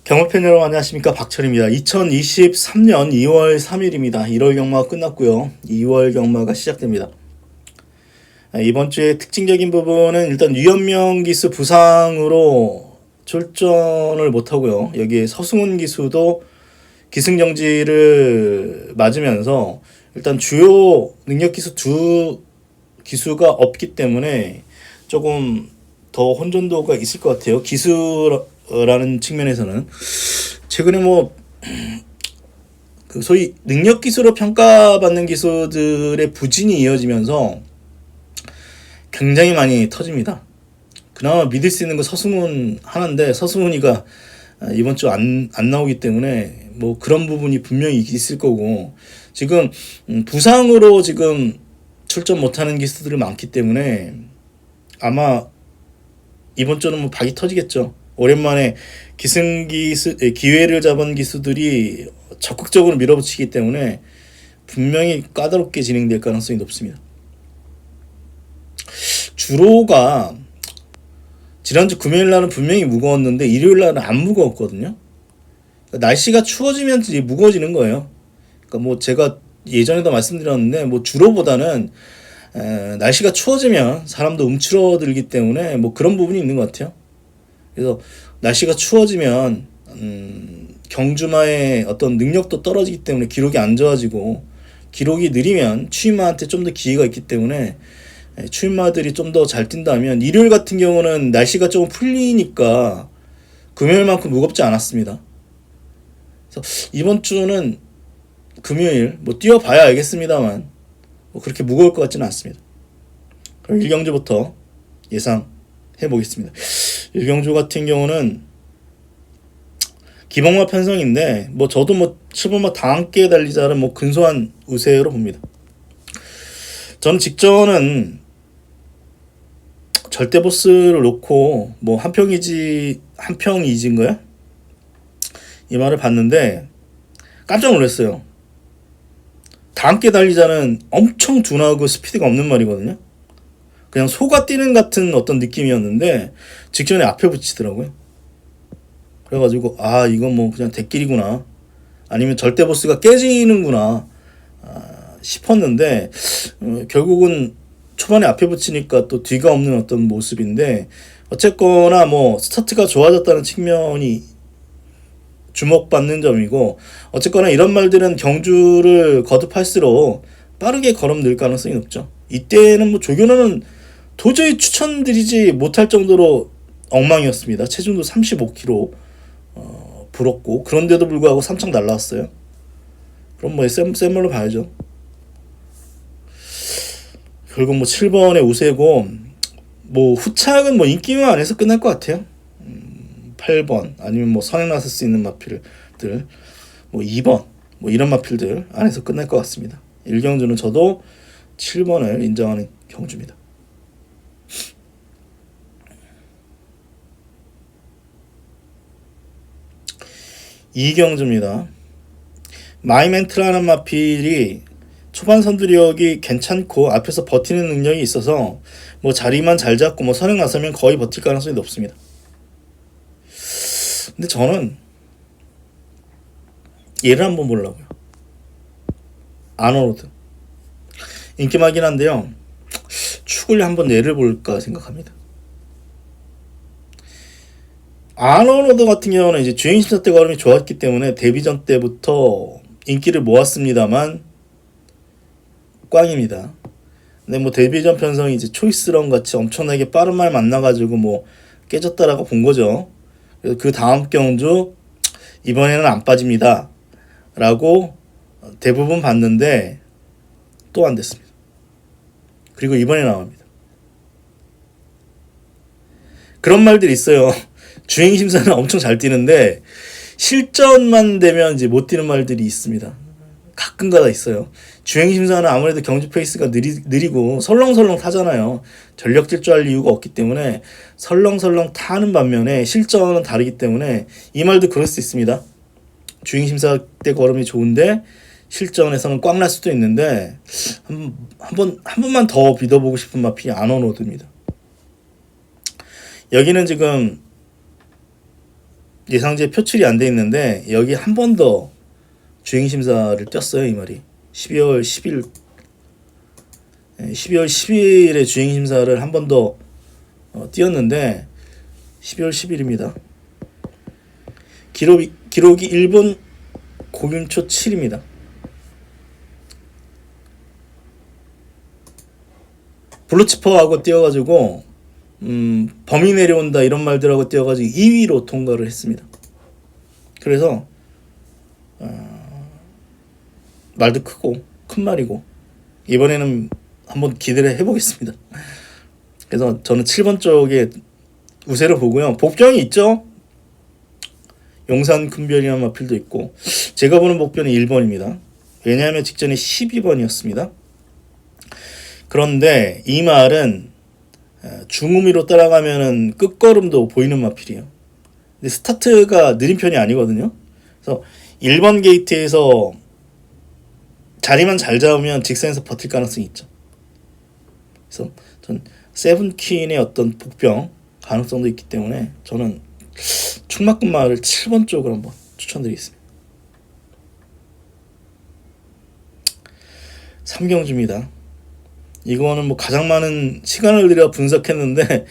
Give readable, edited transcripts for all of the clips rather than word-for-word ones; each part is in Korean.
경마팬 여러분 안녕하십니까, 박철입니다. 2023년 2월 3일입니다. 1월 경마가 끝났고요. 2월 경마가 시작됩니다. 이번 주에 특징적인 부분은 일단 유현명 기수 부상으로 출전을 못하고요. 여기에 서승훈 기수도 기승정지를 맞으면서 일단 주요 능력 기수 두 기수가 없기 때문에 조금 더 혼돈도가 있을 것 같아요. 기수라는 측면에서는 최근에 그 소위 능력 기수로 평가받는 기수들의 부진이 이어지면서 굉장히 많이 터집니다. 그나마 믿을 수 있는 건 서승훈 하나인데, 서승훈이가 이번 주 안 나오기 때문에 그런 부분이 분명히 있을 거고, 지금 부상으로 지금 출전 못하는 기수들이 많기 때문에 아마 이번 주는 박이 터지겠죠. 오랜만에 기회를 잡은 기수들이 적극적으로 밀어붙이기 때문에 분명히 까다롭게 진행될 가능성이 높습니다. 주로가 지난주 금요일 날은 분명히 무거웠는데 일요일 날은 안 무거웠거든요. 그러니까 날씨가 추워지면 이제 무거워지는 거예요. 그러니까 제가 예전에도 말씀드렸는데 주로보다는 날씨가 추워지면 사람도 움츠러들기 때문에 그런 부분이 있는 것 같아요. 그래서 날씨가 추워지면 경주마의 어떤 능력도 떨어지기 때문에 기록이 안 좋아지고, 기록이 느리면 추임마한테 좀 더 기회가 있기 때문에 추임마들이 좀 더 잘 뛴다면, 일요일 같은 경우는 날씨가 조금 풀리니까 금요일만큼 무겁지 않았습니다. 그래서 이번 주는 금요일 뛰어봐야 알겠습니다만 그렇게 무거울 것 같지는 않습니다. 그럼 1경주부터 예상해 보겠습니다. 1경주 같은 경우는 기복마 편성인데 저도 7번마 다 함께 달리자를 근소한 우세로 봅니다. 저는 직전은 절대 보스를 놓고 한평이지인가요? 이 말을 봤는데 깜짝 놀랐어요. 다 함께 달리자는 엄청 둔하고 스피드가 없는 말이거든요. 그냥 소가 뛰는 같은 어떤 느낌이었는데 직전에 앞에 붙이더라고요. 그래가지고 이건 그냥 대길이구나, 아니면 절대 보스가 깨지는구나 싶었는데 결국은 초반에 앞에 붙이니까 또 뒤가 없는 어떤 모습인데, 어쨌거나 스타트가 좋아졌다는 측면이 주목받는 점이고, 어쨌거나 이런 말들은 경주를 거듭할수록 빠르게 걸음 늘 가능성이 높죠. 이때는 조견호는 도저히 추천드리지 못할 정도로 엉망이었습니다. 체중도 35kg 불었고, 그런데도 불구하고 3창 날라왔어요. 그럼 센 말로 봐야죠. 결국 7번의 우세고, 후착은 인기만 안에서 끝날 것 같아요. 8번 아니면 선행 나설 수 있는 마필들 2번 이런 마필들 안에서 끝날 것 같습니다. 1경주는 저도 7번을 인정하는 경주입니다. 2경주입니다. 마이멘트라는 마필이 초반 선두력이 괜찮고 앞에서 버티는 능력이 있어서 자리만 잘 잡고 선행 나서면 거의 버틸 가능성이 높습니다. 근데 저는 얘를 한번 보려고요. 아너로드 인기마긴 한데요, 축을 한번 얘를 볼까 생각합니다. 아너로드 같은 경우는 이제 주행심사 때 걸음이 좋았기 때문에 데뷔전 때부터 인기를 모았습니다만 꽝입니다. 근데 데뷔전 편성이 이제 초이스런 같이 엄청나게 빠른 말 만나가지고 깨졌다라고 본 거죠. 그래서 그 다음 경주 이번에는 안 빠집니다 라고 대부분 봤는데 또 안 됐습니다. 그리고 이번에 나옵니다. 그런 말들이 있어요. 주행심사는 엄청 잘 뛰는데 실전만 되면 이제 못 뛰는 말들이 있습니다. 가끔가다 있어요. 주행심사는 아무래도 경주 페이스가 느리고 설렁설렁 타잖아요. 전력 질주할 이유가 없기 때문에 설렁설렁 타는 반면에 실전은 다르기 때문에 이 말도 그럴 수 있습니다. 주행심사 때 걸음이 좋은데 실전에서는 꽝 날 수도 있는데 한 번만 더 믿어보고 싶은 마필이 아너로드입니다. 여기는 지금 예상지에 표출이 안 돼 있는데 여기 한 번 더 주행 심사를 띄었어요. 이 말이 12월 10일 12월 10일에 주행 심사를 한 번 더 띄었는데 12월 10일입니다. 기록이 1분 0초 7입니다. 블루치퍼하고 띄어가지고 범위 내려온다 이런 말들하고 띄어가지고 2위로 통과를 했습니다. 그래서 말도 크고 큰 말이고 이번에는 한번 기대를 해보겠습니다. 그래서 저는 7번 쪽에 우세를 보고요. 복병이 있죠. 용산 큰별이라는 마필도 있고 제가 보는 복병은 1번입니다. 왜냐하면 직전에 12번이었습니다. 그런데 이 말은 중후미로 따라가면은 끝걸음도 보이는 마필이에요. 근데 스타트가 느린 편이 아니거든요. 그래서 1번 게이트에서 자리만 잘 잡으면 직선에서 버틸 가능성이 있죠. 그래서 전 세븐퀸의 어떤 복병 가능성도 있기 때문에 저는 충막근마를 7번 쪽으로 한번 추천드리겠습니다. 3경주입니다. 이거는 뭐 가장 많은 시간을 들여 분석했는데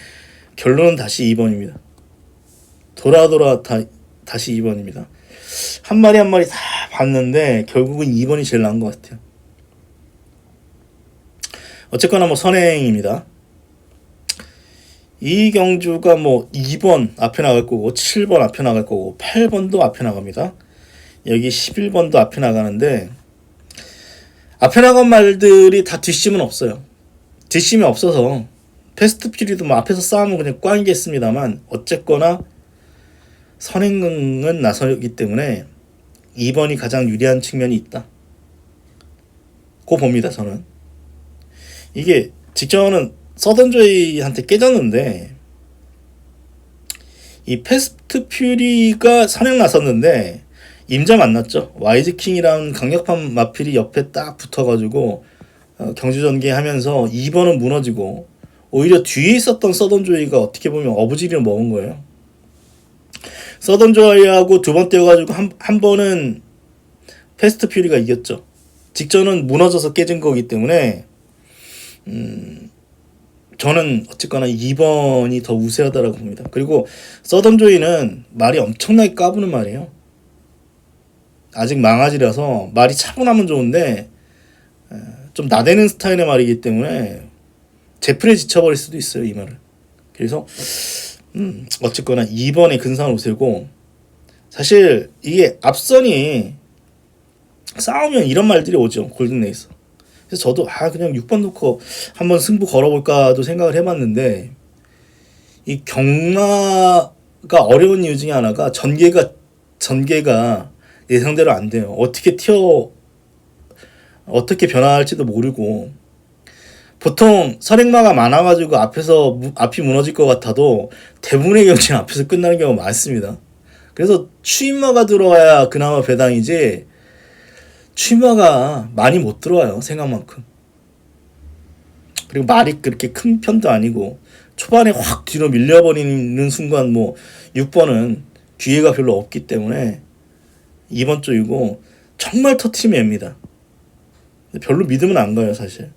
결론은 다시 2번입니다. 돌아 다시 2번입니다. 한 마리 한 마리 다 봤는데 결국은 2번이 제일 나은 것 같아요. 어쨌거나 뭐 선행입니다. 이 경주가 뭐 2번 앞에 나갈 거고 7번 앞에 나갈 거고 8번도 앞에 나갑니다. 여기 11번도 앞에 나가는데 앞에 나간 말들이 다 뒷심은 없어요. 뒷심이 없어서 패스트 퓨리도 뭐 앞에서 싸우면 그냥 꽝이겠습니다만 어쨌거나 선행은 나서기 때문에 2번이 가장 유리한 측면이 있다. 고 봅니다. 저는. 이게 직전은 서던조이한테 깨졌는데 이 패스트 퓨리가 선행 나섰는데 임자 만났죠. 와이즈킹이랑 강력한 마필이 옆에 딱 붙어가지고 경주 전개하면서 2번은 무너지고 오히려 뒤에 있었던 서던조이가 어떻게 보면 어부지리를 먹은 거예요. 서던조이하고 두 번 떼어가지고 한 번은 패스트 퓨리가 이겼죠. 직전은 무너져서 깨진 거기 때문에 저는 어쨌거나 2번이 더 우세하다라고 봅니다. 그리고 서던조이는 말이 엄청나게 까부는 말이에요. 아직 망아지라서 말이 차분하면 좋은데 좀 나대는 스타일의 말이기 때문에 제풀에 지쳐버릴 수도 있어요. 이 말을. 그래서 어쨌거나 2번의 근사한 우세고 사실 이게 앞선이 싸우면 이런 말들이 오죠. 골든레이서. 그래서 저도 그냥 6번 놓고 한번 승부 걸어볼까도 생각을 해봤는데 이 경마가 어려운 이유 중에 하나가 전개가 예상대로 안 돼요. 어떻게 변화할지도 모르고 보통 선행마가 많아가지고 앞이 무너질 것 같아도 대부분의 경우는 앞에서 끝나는 경우가 많습니다. 그래서 추임마가 들어와야 그나마 배당이지 추임마가 많이 못 들어와요. 생각만큼. 그리고 말이 그렇게 큰 편도 아니고 초반에 확 뒤로 밀려버리는 순간 뭐 6번은 기회가 별로 없기 때문에 2번 쪽이고 정말 터트리면 애입니다. 별로 믿으면 안 가요. 사실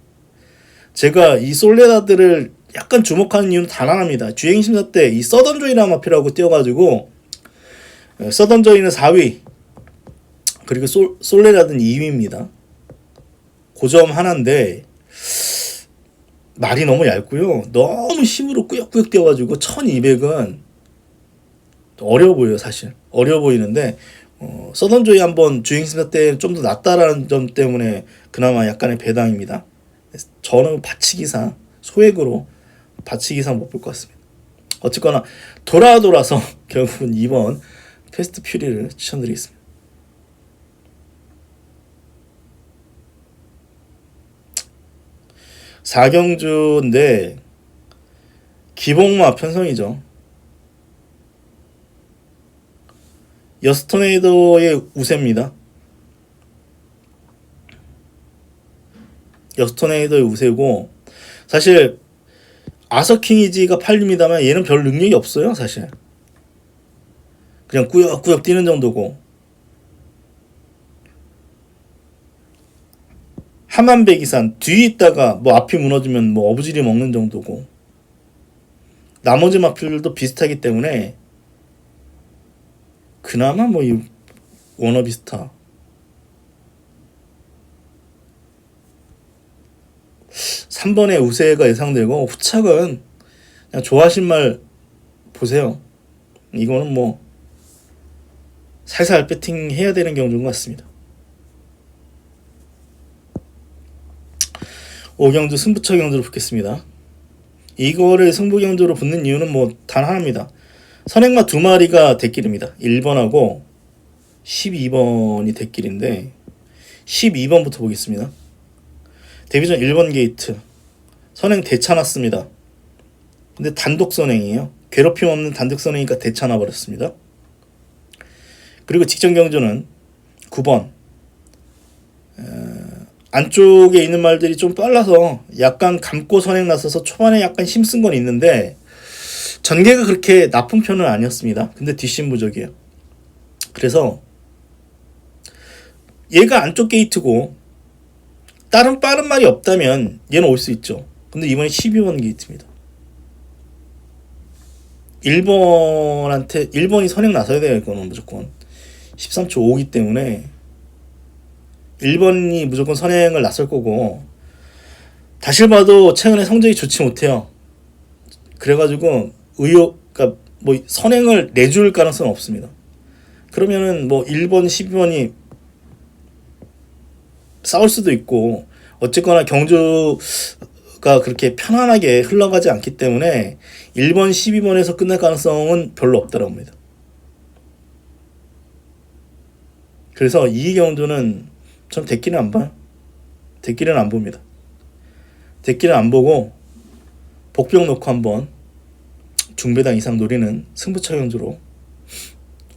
제가 이 솔레다드를 약간 주목하는 이유는 단 하나입니다. 주행심사 때 이 서던조이라는 마필하고 뛰어가지고 서던조이는 4위 그리고 솔레다드는 2위입니다. 고점 하나인데 말이 너무 얇고요. 너무 힘으로 꾸역꾸역 뛰어가지고 1200은 어려워 보여요. 사실 어려워 보이는데 서던조이 한번 주행심사 때 좀 더 낫다라는 점 때문에 그나마 약간의 배당입니다. 저는 받치기상 소액으로 받치기상 못 볼 것 같습니다. 어쨌거나 돌아서 결국은 2번 패스트 퓨리를 추천드리겠습니다. 4경주인데 기복마 편성이죠. 여스토네이더의 우세입니다. 여스토네이더의 우세고 사실 아서킹이지가 팔립니다만 얘는 별 능력이 없어요. 사실 그냥 꾸역꾸역 뛰는 정도고, 하만배기산 뒤에 있다가 뭐 앞이 무너지면 뭐 어부지리 먹는 정도고, 나머지 마필들도 비슷하기 때문에 그나마 뭐 이 워너비스타 3번의 우세가 예상되고, 후착은 그냥 좋아하신 말 보세요. 이거는 뭐 살살 배팅 해야 되는 경주인 것 같습니다. 5경주 승부처 경주로 붙겠습니다. 이거를 승부 경주로 붙는 이유는 뭐 단 하나입니다. 선행마 2마리가 대길입니다. 1번하고 12번이 대길인데, 12번부터 보겠습니다. 데뷔전 1번 게이트 선행 대차 났습니다. 근데 단독 선행이에요. 괴롭힘 없는 단독 선행이니까 대차 나버렸습니다. 그리고 직전 경주는 9번 안쪽에 있는 말들이 좀 빨라서 약간 감고 선행 났어서 초반에 약간 힘쓴 건 있는데 전개가 그렇게 나쁜 편은 아니었습니다. 근데 뒷심 부족이에요. 그래서 얘가 안쪽 게이트고 다른 빠른 말이 없다면 얘는 올 수 있죠. 근데 이번에 12번 게이트입니다. 1번이 선행 나서야 돼요. 이거는 무조건 13초 5기 때문에 1번이 무조건 선행을 나설 거고, 다시 봐도 최근에 성적이 좋지 못해요. 그래가지고 그러니까 뭐 선행을 내줄 가능성은 없습니다. 그러면은 뭐 1번, 12번이 싸울 수도 있고, 어쨌거나 경주가 그렇게 편안하게 흘러가지 않기 때문에 1번, 12번에서 끝날 가능성은 별로 없다고 봅니다. 그래서 이 경주는 전 대끼는 안 봐요. 대끼는 안 봅니다. 대끼는 안 보고 복병 놓고 한번 중배당 이상 노리는 승부처 경주로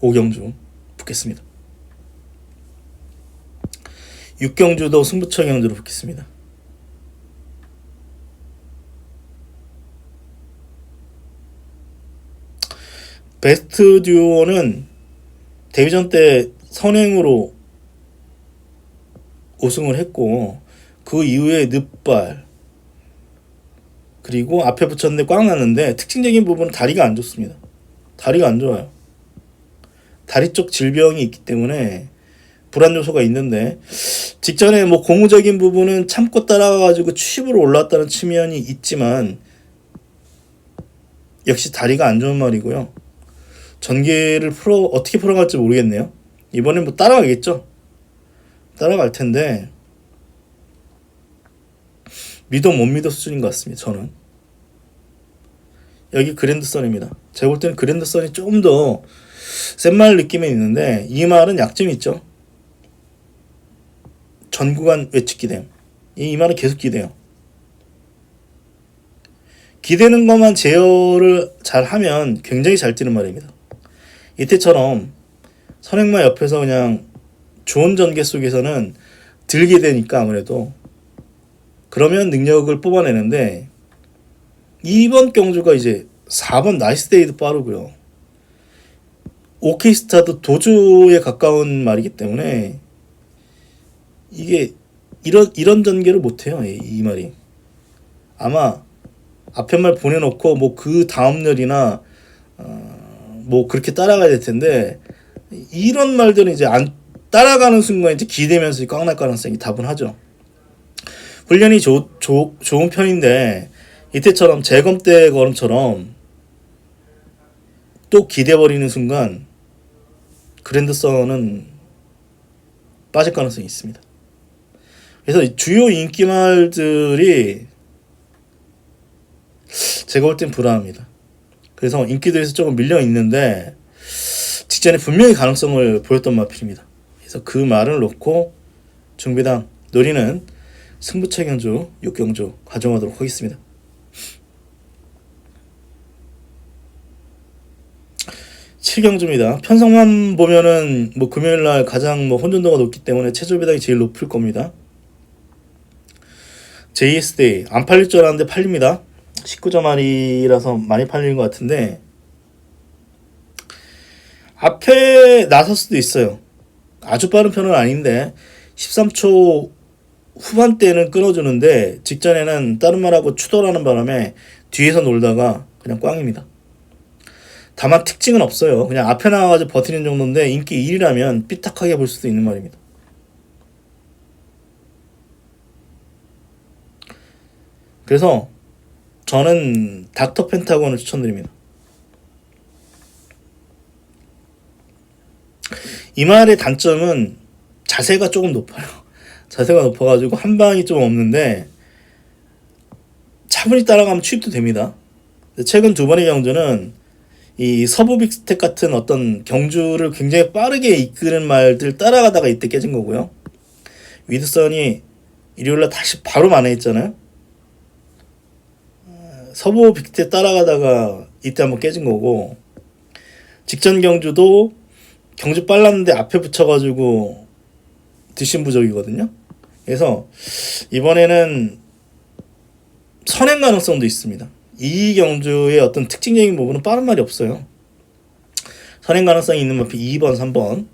5경주 붙겠습니다. 6경주도 승부처 경주로 붙겠습니다. 베스트 듀오는 데뷔전 때 선행으로 우승을 했고, 그 이후에 늪발 그리고 앞에 붙였는데 꽉 났는데, 특징적인 부분은 다리가 안 좋습니다. 다리가 안 좋아요. 다리 쪽 질병이 있기 때문에 불안 요소가 있는데, 직전에 뭐 고무적인 부분은 참고 따라가가지고 추십으로 올라왔다는 측면이 있지만 역시 다리가 안 좋은 말이고요. 전개를 어떻게 풀어갈지 모르겠네요. 이번엔 뭐 따라가겠죠. 따라갈 텐데 믿어 못 믿어 수준인 것 같습니다. 저는 여기 그랜드선입니다. 제가 볼 때는 그랜드선이 조금 더 센 말 느낌이 있는데, 이 말은 약점이 있죠. 전 구간 외측 기대요. 이 말은 계속 기대요. 기대는 것만 제어를 잘 하면 굉장히 잘 뛰는 말입니다. 이때처럼 선행마 옆에서 그냥 좋은 전개 속에서는 들 기대니까 아무래도 그러면 능력을 뽑아내는데, 2번 경주가 이제 4번 나이스데이도 빠르고요. 오케이스타도 도주에 가까운 말이기 때문에 이게 이런 전개를 못해요. 이 말이 아마 앞에 말 보내놓고 뭐 그 다음 날이나 뭐 그렇게 따라가야 될 텐데, 이런 말들은 이제 안 따라가는 순간 이제 기대면서 꽉 날 가능성이 다분하죠. 훈련이 좋은 편인데 이때처럼 재검 때 걸음처럼 또 기대버리는 순간 그랜드선은 빠질 가능성이 있습니다. 그래서 주요 인기말들이 제가 볼 땐 불안합니다. 그래서 인기들에서 조금 밀려 있는데 직전에 분명히 가능성을 보였던 마필입니다. 그래서 그 말을 놓고 중배당 노리는 승부처 경주 6경주 가져가도록 하겠습니다. 7경주입니다. 편성만 보면은 뭐 금요일날 가장 뭐 혼돈도가 높기 때문에 최저 배당이 제일 높을 겁니다. JS데이 안 팔릴 줄 알았는데 팔립니다. 19점 할이라서 많이 팔리는 것 같은데, 앞에 나설 수도 있어요. 아주 빠른 편은 아닌데 13초 후반대는 끊어주는데 직전에는 다른 말하고 추돌하는 바람에 뒤에서 놀다가 그냥 꽝입니다. 다만 특징은 없어요. 그냥 앞에 나와가지고 버티는 정도인데 인기 1위라면 삐딱하게 볼 수도 있는 말입니다. 그래서 저는 닥터 펜타곤을 추천드립니다. 이 말의 단점은 자세가 조금 높아요. 자세가 높아가지고 한 방이 좀 없는데 차분히 따라가면 취입도 됩니다. 최근 두 번의 경주는 이 서부 빅스텝 같은 어떤 경주를 굉장히 빠르게 이끄는 말들 따라가다가 이때 깨진 거고요. 위드선이 일요일날 다시 바로 만회했잖아요. 서부 빅스텝 따라가다가 이때 한번 깨진 거고, 직전 경주도 경주 빨랐는데 앞에 붙여가지고 뒷심부적이거든요. 그래서 이번에는 선행 가능성도 있습니다. 이 경주의 어떤 특징적인 부분은 빠른 말이 없어요. 선행 가능성이 있는 마필 2번, 3번,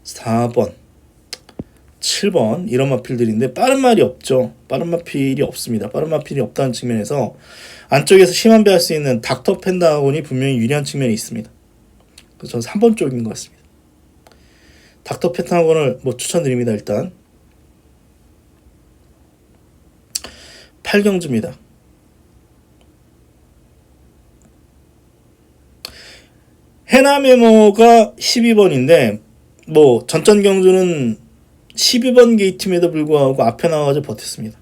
4번, 7번 이런 마필들인데 빠른 말이 없죠. 빠른 마필이 없습니다. 빠른 마필이 없다는 측면에서 안쪽에서 심한 배할 수 있는 닥터 펜타곤이 분명히 유리한 측면이 있습니다. 그래서 저는 3번 쪽인 것 같습니다. 닥터 펜타곤을 추천드립니다. 일단 8경주입니다. 해남메모가 12번인데 전전 경주는 12번 게이트임에도 불구하고 앞에 나와서 버텼습니다.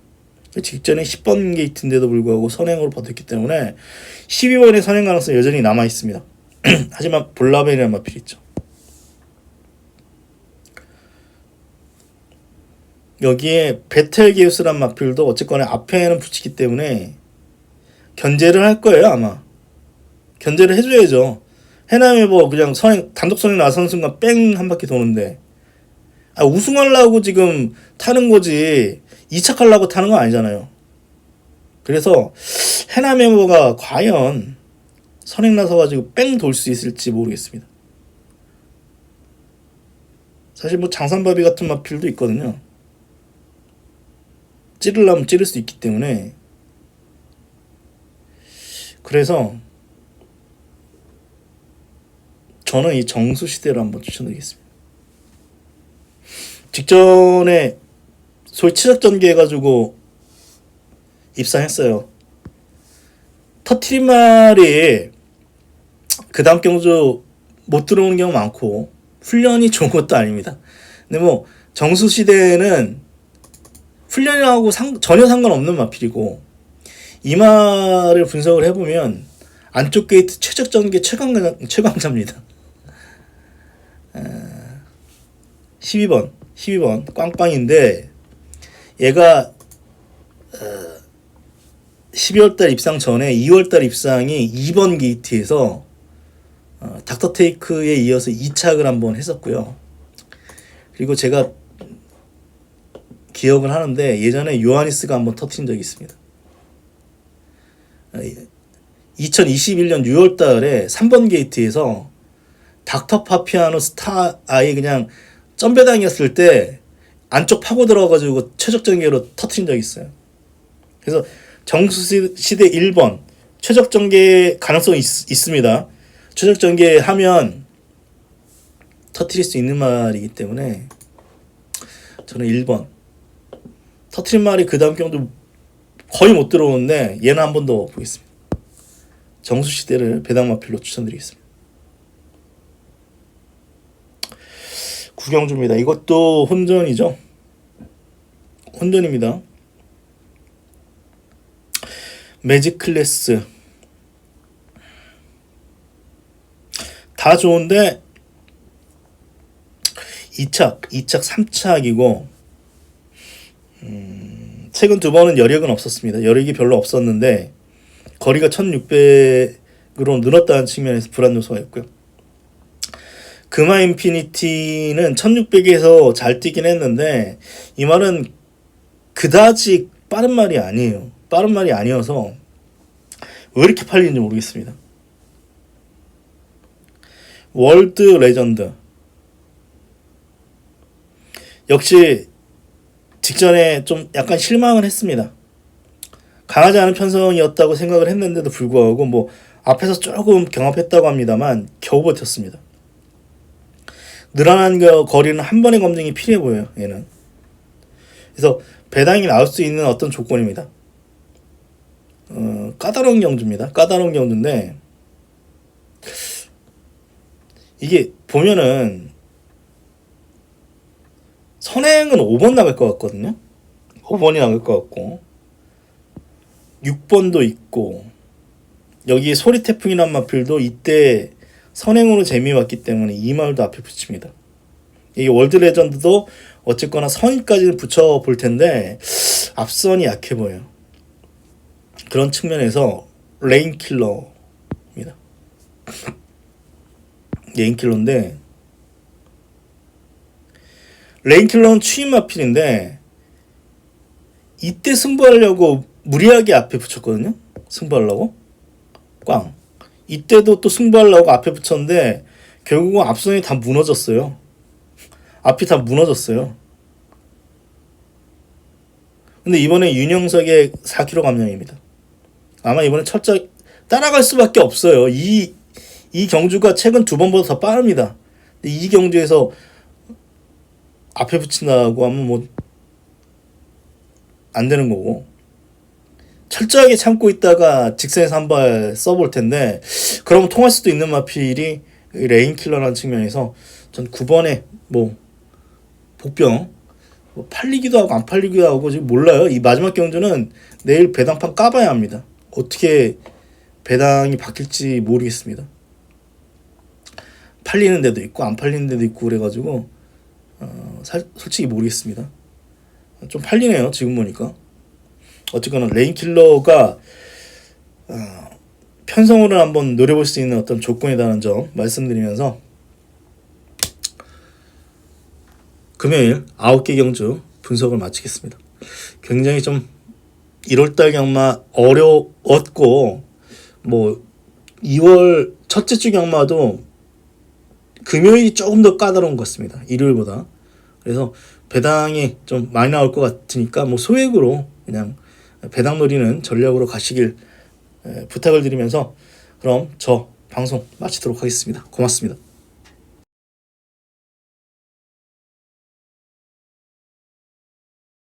직전에 10번 게이트인데도 불구하고 선행으로 버텼기 때문에 12번의 선행 가능성이 여전히 남아 있습니다. 하지만 볼라벤이라는 마필이 있죠. 여기에 베텔게우스란 마필도 어쨌거나 앞에는 붙이기 때문에 견제를 할 거예요. 아마 견제를 해줘야죠. 해남메모 그냥 단독 선행 나서는 순간 뺑 한 바퀴 도는데 우승하려고 지금 타는 거지 2차 하려고 타는 건 아니잖아요. 그래서 해남메모가 과연 선행 나서가지고 뺑 돌 수 있을지 모르겠습니다. 사실 장산바비 같은 마필도 있거든요. 찌르려면 찌를 수 있기 때문에. 그래서 저는 이 정수시대를 한번 추천드리겠습니다. 직전에 소위 치적전개 해가지고 입상했어요. 터트린 말이 그 다음 경주 못 들어오는 경우 많고 훈련이 좋은 것도 아닙니다. 근데 정수시대는 훈련이라고 전혀 상관없는 마필이고, 이 말을 분석을 해보면 안쪽 게이트 최적전개 최강자입니다. 12번 꽝꽝인데 얘가 12월달 입상 전에 2월달 입상이 2번 게이트에서 닥터 테이크에 이어서 2착을 한번 했었고요. 그리고 제가 기억을 하는데 예전에 요하니스가 한번 터트린 적이 있습니다. 2021년 6월달에 3번 게이트에서 닥터 파피아노 스타 아예 그냥 점배당이었을 때 안쪽 파고 들어가가지고 최적전개로 터트린 적이 있어요. 그래서 정수시대 1번 최적전개 가능성이 있습니다. 최적전개 하면 터트릴 수 있는 말이기 때문에 저는 1번 터트린 말이 그 다음 경도 거의 못 들어오는데 얘는 한 번 더 보겠습니다. 정수시대를 배당마필로 추천드리겠습니다. 구경주입니다. 이것도 혼전이죠. 혼전입니다. 매직 클래스 다 좋은데 2착, 3착이고 최근 두 번은 여력은 없었습니다. 여력이 별로 없었는데 거리가 1600으로 늘었다는 측면에서 불안 요소가 있고요. 금화 인피니티는 1600에서 잘 뛰긴 했는데 이 말은 그다지 빠른 말이 아니에요. 빠른 말이 아니어서 왜 이렇게 팔리는지 모르겠습니다. 월드 레전드 역시 직전에 좀 약간 실망을 했습니다. 강하지 않은 편성이었다고 생각을 했는데도 불구하고 뭐 앞에서 조금 경합했다고 합니다만 겨우 버텼습니다. 늘어난 거리는 한 번의 검증이 필요해 보여요. 얘는. 그래서 배당이 나올 수 있는 어떤 조건입니다. 까다로운 경주입니다. 까다로운 경주인데 이게 보면은 선행은 5번 나갈 것 같거든요. 5번이 나갈 것 같고 6번도 있고 여기 소리 태풍이란 마필도 이때 선행으로 재미왔기 때문에 이 말도 앞에 붙입니다. 이게 월드 레전드도 어쨌거나 선까지는 붙여 볼 텐데 앞선이 약해 보여요. 그런 측면에서 레인킬러입니다. 레인킬러인데 레인킬러는 추임 마필인데 이때 승부하려고 무리하게 앞에 붙였거든요. 승부하려고 꽝. 이때도 또 승부하려고 앞에 붙였는데 결국은 앞선이 다 무너졌어요. 앞이 다 무너졌어요. 근데 이번에 윤영석의 4km 감량입니다. 아마 이번에 철저히 따라갈 수밖에 없어요. 이 경주가 최근 두 번보다 더 빠릅니다. 근데 이 경주에서 앞에 붙인다고 하면 뭐 안 되는 거고 철저하게 참고 있다가 직선에서 한 발 써볼 텐데 그러면 통할 수도 있는 마필이 레인킬러라는 측면에서 전 9번에 뭐 복병 뭐 팔리기도 하고 안 팔리기도 하고 지금 몰라요. 이 마지막 경주는 내일 배당판 까봐야 합니다. 어떻게 배당이 바뀔지 모르겠습니다. 팔리는 데도 있고 안 팔리는 데도 있고 그래가지고 솔직히 모르겠습니다. 좀 팔리네요. 지금 보니까. 어쨌거나 레인킬러가 편성으로 한번 노려볼 수 있는 어떤 조건이라는 점 말씀드리면서 금요일 9개 경주 분석을 마치겠습니다. 굉장히 좀 1월달 경마 어려웠고 뭐 2월 첫째 주 경마도 금요일이 조금 더 까다로운 것 같습니다. 일요일보다. 그래서 배당이 좀 많이 나올 것 같으니까 뭐 소액으로 그냥 배당 노리는 전략으로 가시길 부탁을 드리면서 그럼 저 방송 마치도록 하겠습니다. 고맙습니다.